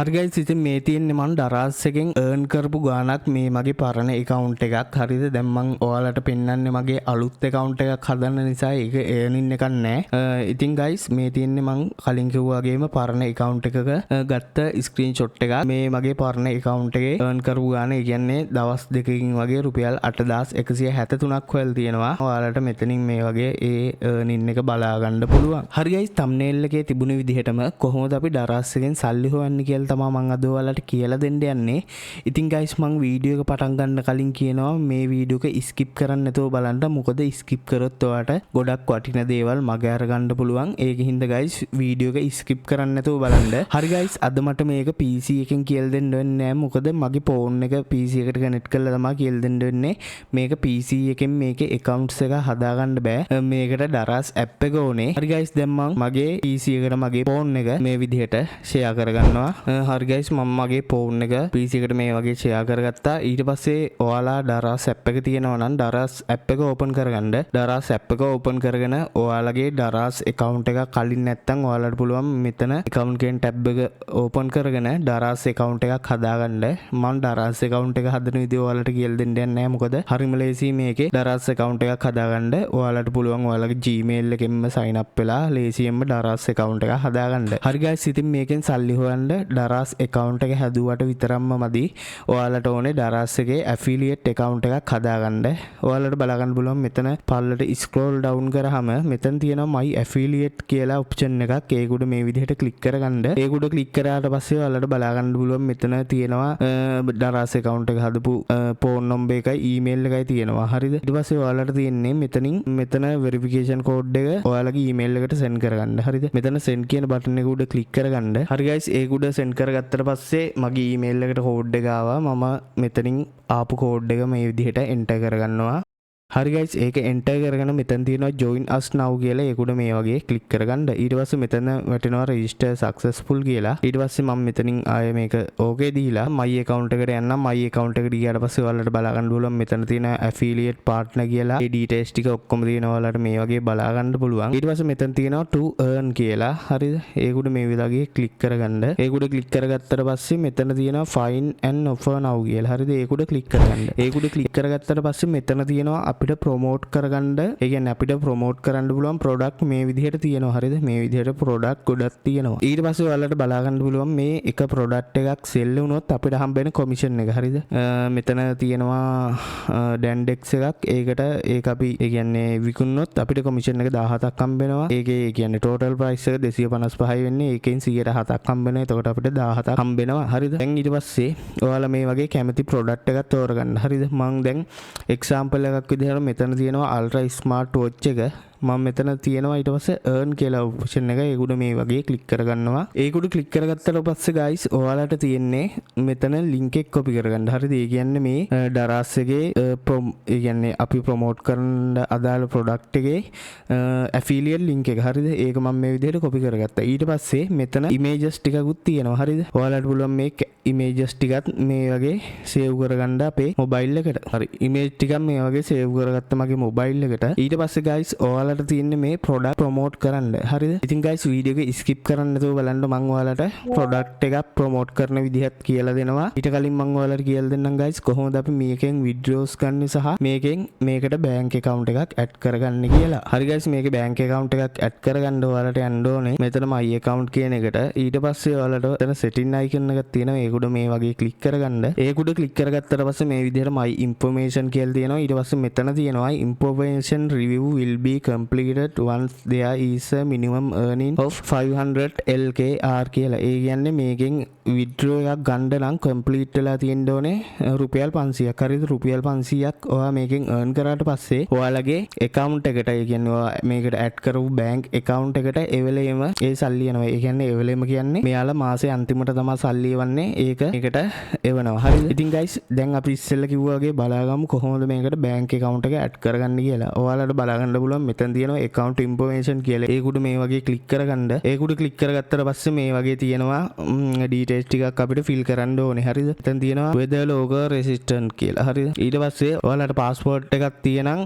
හරි guys ඉතින් මේ තියෙන්නේ මම දරාස් එකෙන් earn කරපු ගාණක් මේ මගේ පරණ account එකක්. හරිද? දැන් මම ඔයාලට පෙන්නන්නේ මගේ අලුත් account එකක් හදන්න නිසා ඒක earning එකක් නැහැ. ඉතින් guys මේ තියෙන්නේ මම කලින් කිව්වා වගේම පරණ account එකක ගත්ත screenshot එකක්. මේ මගේ පරණ account එකේ earn කරපු ගාණ ඒ කියන්නේ දවස් දෙකකින් වගේ රුපියල් 8173ක් හොයලා තියෙනවා. ඔයාලට මෙතනින් මේ වගේ ඒ earning එක බලා ගන්න පුළුවන්. හරි guys thumbnail එකේ තිබුණ විදිහටම කොහොමද අපි දරාස් එකෙන් සල්ලි හොයන්නේ කියලා තමයි මම අද ඔයාලට කියලා දෙන්න යන්නේ. ඉතින් guys මම වීඩියෝ එක පටන් ගන්න කලින් කියනවා මේ වීඩියෝ එක skip කරන්න නැතුව බලන්න. මොකද skip කරොත් ඔයාලට ගොඩක් වටින දේවල් මග අර ගන්න පුළුවන්. ඒකින් හින්දා guys වීඩියෝ එක skip කරන්න නැතුව බලන්න. හරි guys අද මට මේක PC එකෙන් කියලා දෙන්න වෙන්නේ නැහැ. මොකද මගේ phone එක PC එකට connect කරලා තමයි කියලා දෙන්න වෙන්නේ. මේක PC එකෙන් මේකේ accounts එක හදා ගන්න බෑ. මේකට දරාස් app එක ඕනේ. හරි guys දැන් මම මගේ PC එකට මගේ phone එක මේ විදිහට share කරගන්නවා. හරි guys මම මගේ phone එක PC එකට මේ වගේ share කරගත්තා. ඊට පස්සේ ඔයාලා දරාස් app එක තියෙනවා නම් දරාස් app එක open කරගන්න. දරාස් app එක open කරගෙන ඔයාලගේ දරාස් account එක කලින් නැත්තම් ඔයාලට පුළුවන් මෙතන account එකෙන් tab එක open කරගෙන දරාස් account එකක් හදාගන්න. මම දරාස් account එක හදන විදිය ඔයාලට කියලා දෙන්න යන්නේ නැහැ. මොකද හරිම ලේසි මේකේ දරාස් account එකක් හදාගන්න. ඔයාලට පුළුවන් ඔයාලගේ Gmail එකෙන්ම sign up වෙලා ලේසියෙන්ම දරාස් account එකක් හදාගන්න. හරි guys ඉතින් මේකෙන් සල්ලි හොයන්න දරාස් account එක හැදුවට විතරක්ම මදි. ඔයාලට ඕනේ දරාස් එකේ affiliate account එකක් හදාගන්න. ඔයාලට බලා ගන්න පුළුවන් මෙතන පල්ලට scroll down කරාම මෙතන තියෙනවා my affiliate කියලා option එකක්. ඒක උඩ මේ විදිහට click කරගන්න. ඒක උඩ click කරාට පස්සේ ඔයාලට බලා ගන්න පුළුවන් මෙතන තියෙනවා දරාස් account එක හදපු phone number එකයි email එකයි තියෙනවා. හරිද? ඊට පස්සේ ඔයාලට තියෙන්නේ මෙතන verification code එක ඔයාලගේ email එකට send කරගන්න. හරිද? මෙතන send කියන button එක උඩ click කරගන්න. හරි guys ඒක උඩ send කරගත්තට පස්සේ මගේ ඊමේල් එකට කෝඩ් එක ආවා. මම මෙතනින් ආපු කෝඩ් එක මේ විදිහට එන්ටර් කරගන්නවා. හරි guys ඒක එන්ටර් කරගෙන මෙතන තියෙනවා join us now කියලා. ඒක උඩ මේ වගේ ක්ලික් කරගන්න. ඊට පස්සේ මෙතන වැටෙනවා register successful කියලා. ඊට පස්සේ මම මෙතනින් ආයෙ මේක okay දීලා my account එකට යන්නම්. my account එකට ගියාට පස්සේ ඔයාලට බලා ගන්න පුළුවන් මෙතන තියෙන affiliate partner කියලා. ඒ details ටික ඔක්කොම තියෙනවා. ඔයාලට මේ වගේ බලා ගන්න පුළුවන්. ඊට පස්සේ මෙතන තියෙනවා to earn කියලා. හරිද? ඒක උඩ මේ විදිහට ක්ලික් කරගන්න. ඒක උඩ ක්ලික් කරගත්තට පස්සේ මෙතන තියෙනවා find and offer now කියලා. හරිද? ඒක උඩ ක්ලික් කරගන්න. ඒක උඩ ක්ලික් කරගත්තට පස්සේ මෙතන තියෙනවා අපිට ප්‍රොමෝට් කරගන්න. ඒ කියන්නේ අපිට ප්‍රොමෝට් කරන්න පුළුවන් ප්‍රොඩක්ට් මේ විදිහට තියෙනවා. හරිද? මේ විදිහට ප්‍රොඩක්ට් ගොඩක් තියෙනවා. ඊට පස්සේ ඔයාලට බලා ගන්න පුළුවන් මේ එක ප්‍රොඩක්ට් එකක් සෙල් වුණොත් අපිට හම්බ වෙන කොමිෂන් එක. හරිද? මෙතන තියෙනවා Dandex එකක්. ඒකට ඒක අපි ඒ කියන්නේ විකුණනොත් අපිට කොමිෂන් එක 17ක් හම්බ වෙනවා. ඒකේ ඒ කියන්නේ total price එක 255යි වෙන්නේ. ඒකෙන් 107ක් හම්බ වෙනවා. එතකොට අපිට 17ක් හම්බ වෙනවා. හරිද? දැන් ඊට පස්සේ ඔයාලා මේ වගේ කැමති ප්‍රොඩක්ට් එකක් තෝරගන්න. හරිද? මම දැන් example එකක් විදිහට මෙතන තියෙනවා ultra smart watch එක. මම මෙතන තියෙනවා ඊට පස්සේ earn කියලා option එක. ඒක උඩ මේ වගේ click කරගන්නවා. ඒක උඩ click කරගත්තට පස්සේ guys ඔයාලට තියෙන්නේ මෙතන link එක copy කරගන්න. හරිද? ඒ කියන්නේ මේ දරාස් එකේ ඒ කියන්නේ අපි promote කරන අදාළ product එකේ affiliate link එක. හරිද? ඒක මම මේ විදිහට copy කරගත්තා. ඊට පස්සේ මෙතන images ටිකකුත් තියෙනවා. හරිද? ඔයාලට පුළුවන් මේ images ටිකත් මේ වගේ save කරගන්න අපේ mobile එකට. හරි. image ටිකක් මේ වගේ save කරගත්ත මගේ mobile එකට. ඊට පස්සේ guys ඔයාලට තියෙන්නේ මේ product promote කරන්න. හරිද? ඉතින් guys වීඩියෝ එක skip කරන්න නැතුව බලන්න. මම ඔයාලට product එකක් promote කරන විදිහත් කියලා දෙනවා. ඊට කලින් මම ඔයාලට කියලා දෙන්නම් guys කොහොමද අපි මේකෙන් withdrawals ගන්න සහ මේකෙන් මේකට bank account එකක් add කරගන්න කියලා. හරි guys මේකේ bank account එකක් add කරගන්න ඔයාලට යන්න ඕනේ මෙතන my account කියන එකට. ඊට පස්සේ ඔයාලට එතන setting icon එකක් තියෙනවා. ඒක උඩ මේ වගේ click කරගන්න. ඒක උඩ click කරගත්තට පස්සේ මේ විදිහට my information කියලා තියෙනවා. ඊට පස්සේ මෙතන තියෙනවා information review will be completed once there is a minimum earning of 500 LKR කියලා. ඒ කියන්නේ මේකෙන් withdraw එකක් ගන්න නම් complete වෙලා තියෙන්න ඕනේ රුපියල් 500ක්. හරිද? රුපියල් 500ක් ඔයා මේකෙන් earn කරාට පස්සේ ඔයාලගේ account එකට ඒ කියන්නේ ඔයා මේකට add කරපු bank account එකට එවෙලෙම ඒ සල්ලි යනවා. ඒ කියන්නේ එවෙලෙම කියන්නේ මෙයාලා මාසේ අන්තිමට තමයි සල්ලි එවන්නේ. ඒක ඒකට එවනවා. හරිද? ඉතින් guys දැන් අපි ඉස්සෙල්ලා කිව්වා වගේ බලාගමු කොහොමද මේකට bank account එක add කරගන්නේ කියලා. ඔයාලට බලා ගන්න පුළුවන් මෙතන මෙතන තියෙනවා account information කියලා. ඒකට මේ වගේ ක්ලික් කරගන්න. ඒකට ක්ලික් කරගත්තට පස්සේ මේ වගේ තියෙනවා details ටිකක් අපිට fill කරන්න ඕනේ. හරිද? එතන තියෙනවා weather logo resistant කියලා. හරිද? ඊට පස්සේ ඔයාලට passport එකක් තියෙනම්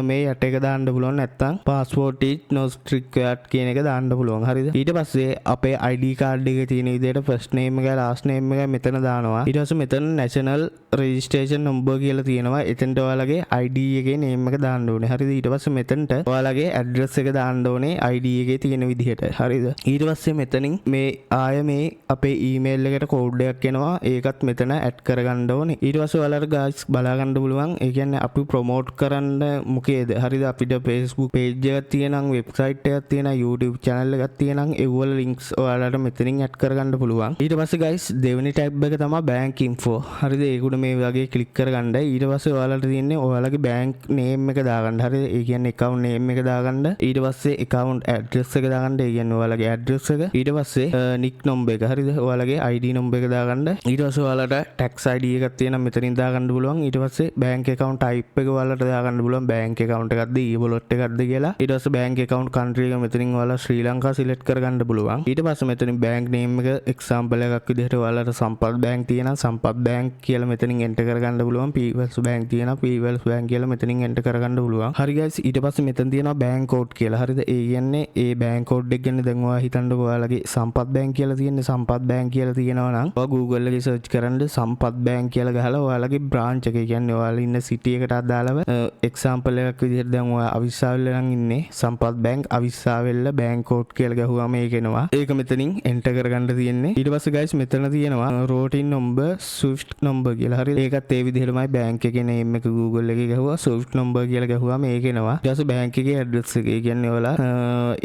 මේ යට එක දාන්න පුළුවන්. නැත්නම් passport is not required කියන එක දාන්න පුළුවන්. හරිද? ඊට පස්සේ අපේ ID card එකේ තියෙන විදිහට first name එක last name එක මෙතන දානවා. ඊට පස්සේ මෙතන national registration number කියලා තියෙනවා. එතනට ඔයාලගේ ID එකේ name එක දාන්න ඕනේ. හරිද? ඊට පස්සේ මෙතනට ඔයාලගේ address එක දාන්න ඕනේ ID එකේ තියෙන විදිහට. හරිද? ඊට පස්සේ මෙතනින් මේ ආය මේ අපේ email එකට code එකක් එනවා. ඒකත් මෙතන add කරගන්න ඕනේ. ඊට පස්සේ ඔයාලට guys බලා ගන්න පුළුවන්. ඒ කියන්නේ අපි promote කරන්න මොකේද? හරිද? අපිට Facebook page එකක් තියෙනම් website එකක් තියෙනම් YouTube channel එකක් තියෙනම් ඒ වල links ඔයාලට මෙතනින් add කරගන්න පුළුවන්. ඊට පස්සේ guys දෙවෙනි tab එක තමයි bank info. හරිද? ඒකට මේ වගේ click කරගන්න. ඊට පස්සේ ඔයාලට තියෙන්නේ ඔයාලගේ bank name එක දාගන්න. හරිද? ඒ කියන්නේ account name එක දාගන්න. ඊට පස්සේ account address එක දාගන්න. ඒ කියන්නේ ඔයාලගේ address එක. ඊට පස්සේ nick number එක. හරිද? ඔයාලගේ ID number එක දාගන්න. ඊට පස්සේ ඔයාලට tax ID එකක් තියෙනම් මෙතනින් දාගන්න පුළුවන්. ඊට පස්සේ bank account type එක ඔයාලට දාගන්න පුළුවන්. bank account එකක්ද e-wallet එකක්ද කියලා. ඊට පස්සේ bank account country එක මෙතනින් ඔයාලා ශ්‍රී ලංකා select කරගන්න පුළුවන්. ඊට පස්සේ මෙතනින් bank name එක example එකක් විදිහට ඔයාලට සම්පත් bank තියෙනම් සම්පත් bank කියලා මෙතනින් enter කරගන්න පුළුවන්. People's bank තියෙනම් People's bank කියලා මෙතනින් enter කරගන්න පුළුවන්. හරි guys ඊට පස්සේ මෙතන තියෙනවා bank code කියලා. හරිද? ඒ කියන්නේ ඒ bank code එක ගැන දැන් ඔයා හිතන්නකෝ ඔයාලගේ සම්පත් bank කියලා තියෙන්නේ. සම්පත් bank කියලා තියෙනවා නම් ඔයා Google එකේ search කරන්න සම්පත් bank කියලා ගහලා ඔයාලගේ branch එක කියන්නේ ඔයාලා ඉන්න city එකට අදාළව example එකක් විදිහට දැන් ඔයා අවිස්සාවෙල්ල නම් ඉන්නේ සම්පත් bank අවිස්සාවෙල්ල bank code කියලා ගහුවාම ඒක එනවා. ඒක මෙතනින් enter කරගන්න තියෙන්නේ. ඊට පස්සේ guys මෙතන තියෙනවා routing number swift number කියලා. හරිද? ඒකත් ඒ විදිහටමයි bank එකේ name එක Google එකේ ගහුවා swift number කියලා ගහුවාම ඒක එනවා. ඊට පස්සේ bank එකේ address එක. ඒ කියන්නේ ඔයාලා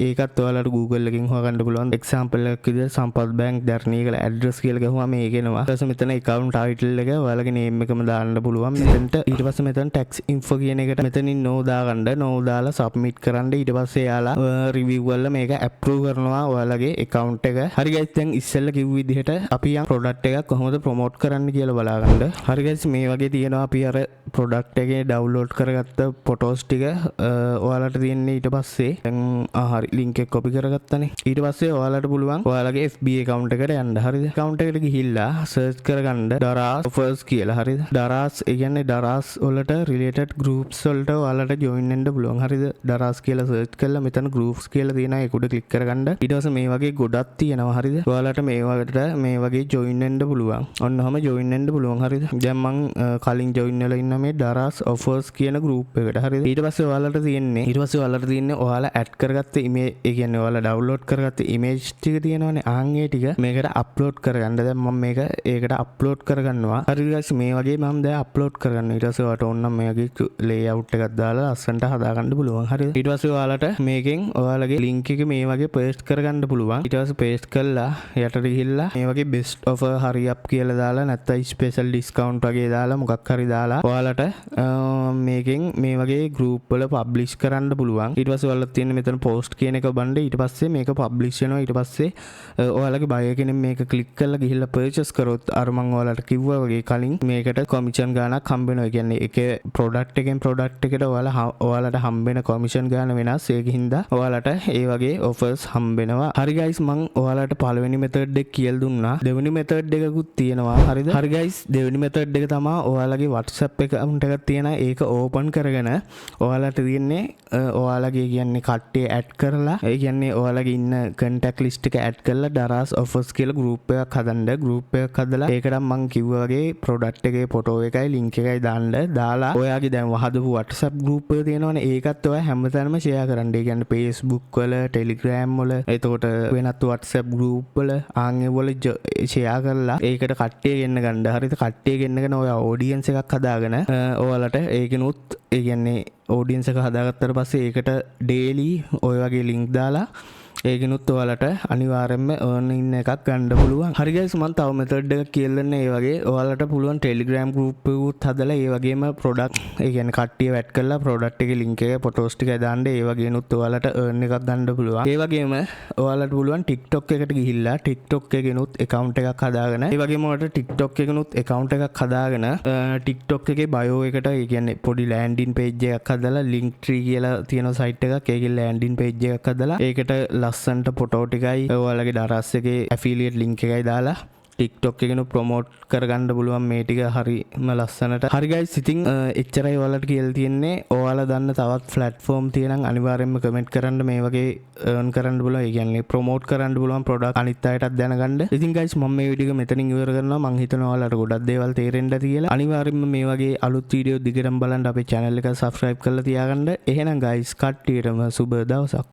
ඒකත් ඔයාලට Google එකෙන් හොයගන්න පුළුවන්. example එකක් විදිහට සම්පත් bank දර්ණී කියලා address කියලා ගහුවාම ඒක එනවා. ඊට පස්සේ මෙතන account title එක ඔයාලගේ name එකම දාන්න පුළුවන්. මෙතනට ඊට පස්සේ මෙතන tax info කියන එකට මෙතනින් no දාගන්න. no දාලා submit කරන්න. ඊට පස්සේ යාලා review වල මේක approve කරනවා ඔයාලගේ account එක. හරි guys දැන් ඉස්සෙල්ලා කිව්ව විදිහට අපි යම් product එකක් කොහොමද promote කරන්න කියලා බලාගන්න. හරි guys මේ වගේ තියෙනවා අපි අර product එකේ download කරගත්ත photos ටික ඔයාලට තියෙන්නේ. ඊට පස්සේ දැන් හරි link එක copy කරගත්තනේ. ඊට පස්සේ ඔයාලට පුළුවන් ඔයාලගේ FB account එකට යන්න. හරිද? account එකට ගිහිල්ලා search කරගන්න Daraz offers කියලා. හරිද? Daraz ඒ කියන්නේ Daraz වලට related groups වලට ඔයාලට join වෙන්න පුළුවන්. හරිද? Daraz කියලා search කරලා මෙතන groups කියලා තියෙනවා. ඒකට click කරගන්න. ඊට පස්සේ මේ වගේ ගොඩක් තියෙනවා. හරිද? ඔයාලට මේ වගේ join වෙන්න පුළුවන්. ඔන්නවම join වෙන්න පුළුවන්. හරිද? දැන් මං කලින් join වෙලා ඉන්න මේ Daraz offers කියන group එකට. හරිද? ඊට පස්සේ ඔයාලට තියෙන්නේ ඔයාලා add කරගත්ත image ඒ කියන්නේ ඔයාලා download කරගත්ත image ටික තියෙනවානේ. ආන් ඒ ටික මේකට upload කරගන්න. දැන් මම මේක ඒකට upload කරගන්නවා. හරි guys මේ වගේ මම දැන් upload කරගන්න. ඊට පස්සේ ඔයාලට ඕන නම් මේ වගේ layout එකක් දාලා ලස්සනට හදාගන්න පුළුවන්. හරිද? ඊට පස්සේ ඔයාලට මේකෙන් ඔයාලගේ link එක මේ වගේ paste කරගන්න පුළුවන්. ඊට පස්සේ paste කළා යටට ගිහිල්ලා මේ වගේ best offer hurry up කියලා දාලා නැත්නම් special discount වගේ දාලා මොකක් හරි දාලා ඔයාලට මේකෙන් මේ වගේ group වල publish කරන්න පුළුවන්. ඊට පස්සේ ඔයාලට තියෙන මෙතන post කියන එක බණ්ඩ. ඊට පස්සේ මේක publish වෙනවා. ඊට පස්සේ ඔයාලගේ buy එකෙන් මේක click කරලා ගිහිල්ලා purchase කරොත් අර මම ඔයාලට කිව්වා වගේ කලින් මේකට commission ගාණක් හම්බ වෙනවා. ඒ කියන්නේ ඒකේ product එකෙන් product එකට ඔයාලට හම්බ වෙන commission ගාණ වෙනස්. ඒකින්ද ඔයාලට ඒ වගේ offers හම්බ වෙනවා. හරි guys මම ඔයාලට පළවෙනි method එක කියලා දුන්නා. දෙවෙනි method එකකුත් තියෙනවා. හරිද? හරි guys දෙවෙනි method එක තමයි ඔයාලගේ WhatsApp account එකක් තියෙනවා. ඒක open කරගෙන ඔයාලට තියෙන්නේ ඔයාලගේ කියන්නේ කට්ටිය add කරලා ඒ කියන්නේ ඔයාලගේ ඉන්න contact list එක add කරලා Daraz offers කියලා group එකක් හදන්න. group එකක් හදලා ඒකට මම කිව්වා වගේ product එකේ photo එකයි link එකයි දාන්න. දාලා ඔයාගේ දැන් හදපු WhatsApp group එක තියෙනවනේ ඒකත් ඔයා හැමතැනම share කරන්න. ඒ කියන්නේ Facebook වල Telegram වල එතකොට වෙනත් WhatsApp group වල ආන්ගේ වල share කරලා ඒකට කට්ටිය ගෙන්න ගන්න. හරිද? කට්ටිය ගෙන්නගෙන ඔයා audience එකක් හදාගෙන ඔයාලට ඒකිනුත් ඒ කියන්නේ audience එක හදාගත්තට පස්සේ ඒකට daily ඔය වගේ link දාලා ඒකනුත් ඔයාලට අනිවාර්යෙන්ම earn ඉන්න එකක් ගන්න පුළුවන්. හරි guys මම තව method එකක් කියලා දෙන්න. ඒ වගේ ඔයාලට පුළුවන් Telegram group එකකුත් හදලා ඒ වගේම product ඒ කියන්නේ කට්ටිය වැට් කරලා product එකේ link එක photos ටික දාන්න ඒ වගේනුත් ඔයාලට earn එකක් ගන්න පුළුවන්. ඒ වගේම ඔයාලට පුළුවන් TikTok එකට ගිහිල්ලා TikTok එකේනුත් account එකක් හදාගෙන ඒ වගේම ඔයාලට TikTok එකේනුත් account එකක් හදාගෙන TikTok එකේ bio එකට ඒ කියන්නේ පොඩි landing page එකක් හදලා Linktree කියලා තියෙන site එකක් ඒකේ landing page එකක් හදලා ඒකට ලස්සන්ට ෆොටෝ ටිකයි ඔයාලගේ දරස් එකේ affiliate link එකයි දාලා TikTok එකේනු ප්‍රොමෝට් කරගන්න පුළුවන් මේ ටික හරිම ලස්සනට. හරි guys ඉතින් එච්චරයි ඔයාලට කියලා තියෙන්නේ. ඔයාලා දන්න තවත් platform තියෙනම් අනිවාර්යෙන්ම comment කරන්න මේ වගේ earn කරන්න පුළුවන්. ඒ කියන්නේ ප්‍රොමෝට් කරන්න පුළුවන් product අනිත් අයටත් දැනගන්න. ඉතින් guys මම මේ වීඩියෝ එක මෙතනින් ඉවර කරනවා. මම හිතනවා ඔයාලට ගොඩක් දේවල් තේරෙන්න ඇති කියලා. අනිවාර්යෙන්ම මේ වගේ අලුත් වීඩියෝ දිගටම බලන්න අපේ channel එක subscribe කරලා තියාගන්න. එහෙනම් guys කට්ටියටම සුබ දවසක්.